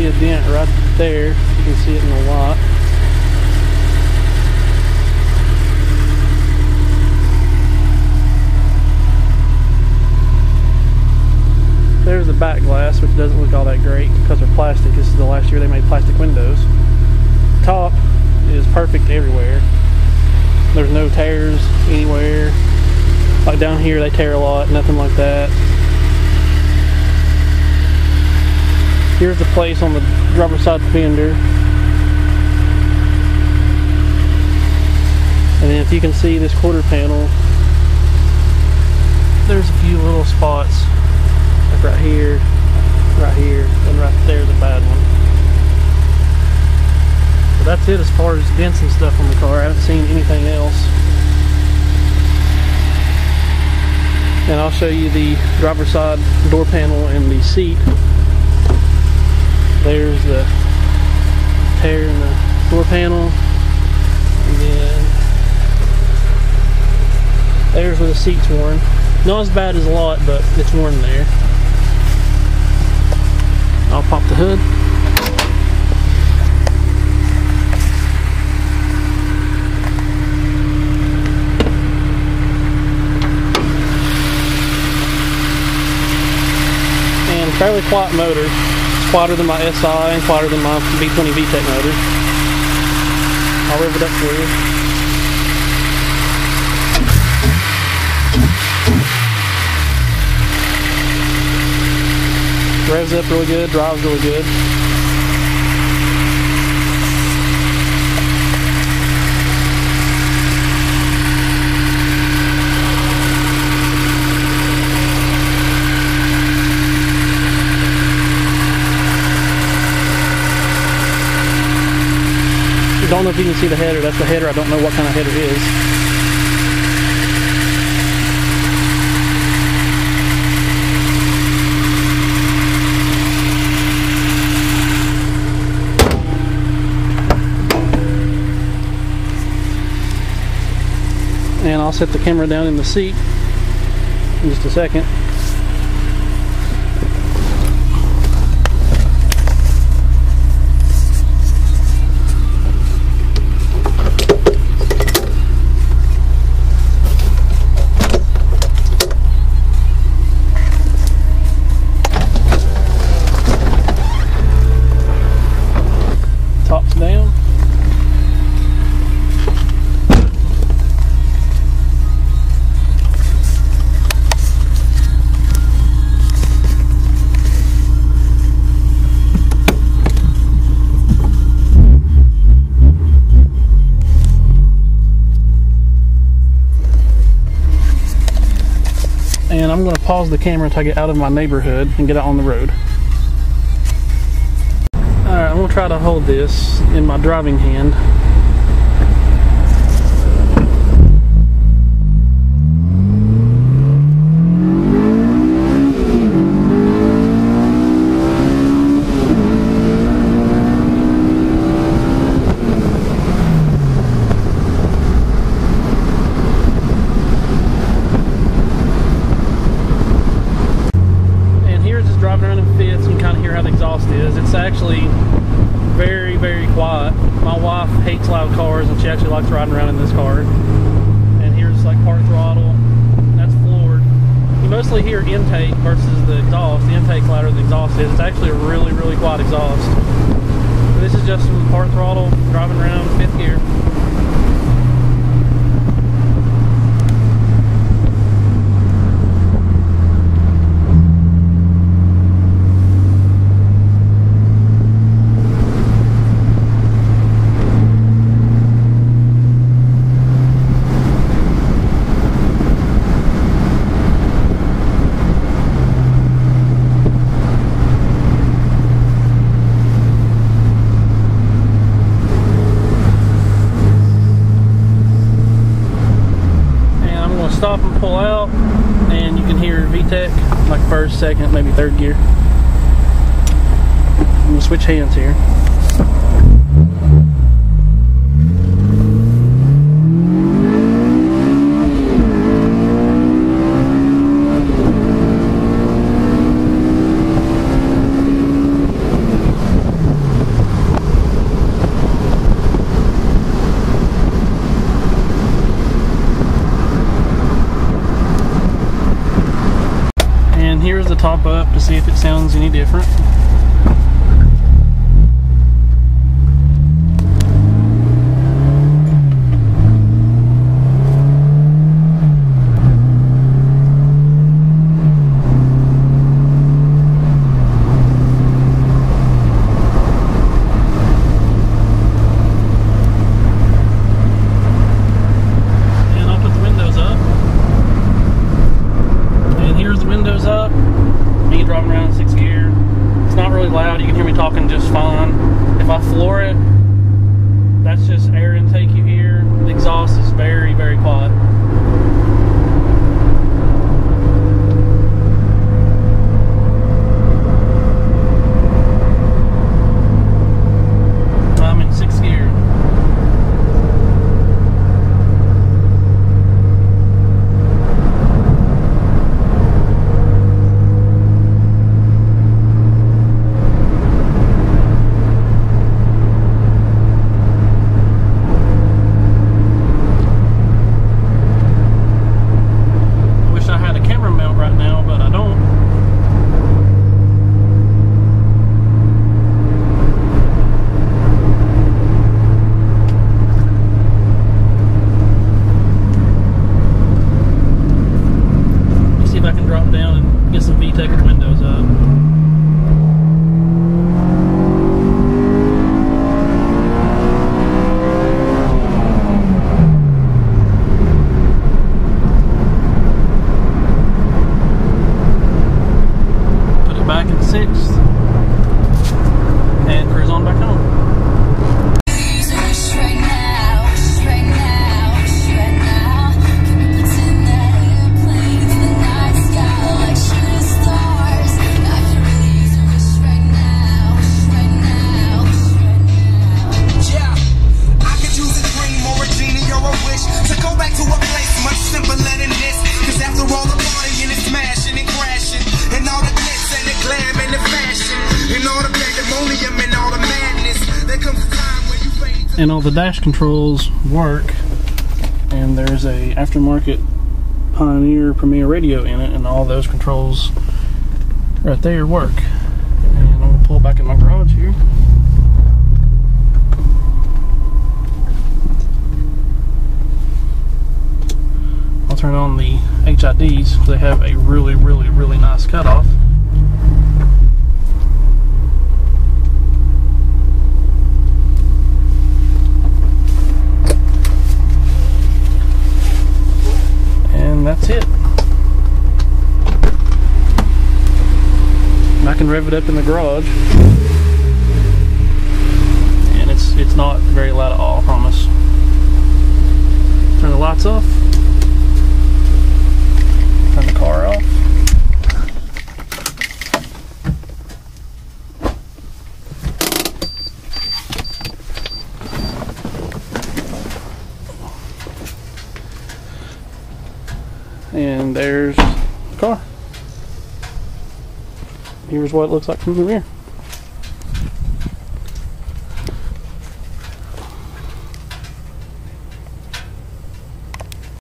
a dent right there. You can see it in the lot. There's the back glass, which doesn't look all that great because they're plastic. This is the last year they made plastic windows. Top is perfect everywhere. There's no tears anywhere. Like down here they tear a lot, nothing like that. Here's the place on the driver's side fender. And then if you can see this quarter panel, there's a few little spots. Like right here, and right there's a bad one. But that's it as far as dents and stuff on the car. I haven't seen anything else. And I'll show you the driver's side door panel and the seat. There's the tear in the door panel. And then there's where the seat's worn. Not as bad as a lot, but it's worn there. I'll pop the hood. And fairly quiet motor. It's quieter than my SI and quieter than my V20 VTEC motor. I'll rev it up for you. Revs up really good, drives really good. I don't know if you can see the header. That's the header. I don't know what kind of header it is. And I'll set the camera down in the seat in just a second. Top's down. And I'm going to pause the camera until I get out of my neighborhood and get out on the road. Alright, I'm going to try to hold this in my driving hand. It's actually very, very quiet. My wife hates loud cars and she actually likes riding around in this car. And here's like part throttle. That's floored. You mostly hear intake versus the exhaust. The intake's louder than the exhaust is. It's actually a really, really quiet exhaust. But this is just some part throttle driving around 5th gear. Stop and pull out, and you can hear VTEC like 1st, 2nd, maybe 3rd gear. I'm going to switch hands here. top up to see if it sounds any different. Driving around in 6th gear. It's not really loud. You can hear me talking just fine. If I floor it, that's just air intake you hear. The exhaust is very, very quiet. I'm in 6th gear. And all the dash controls work, and there's a aftermarket Pioneer Premier radio in it, and all those controls right there work. And I'm gonna pull back in my garage here. I'll turn on the HIDs because they have a really, really, really nice cutoff. That's it. I can rev it up in the garage, and it's not very loud at all, I promise. Turn the lights off. Turn the car off. And there's the car. Here's what it looks like from the rear.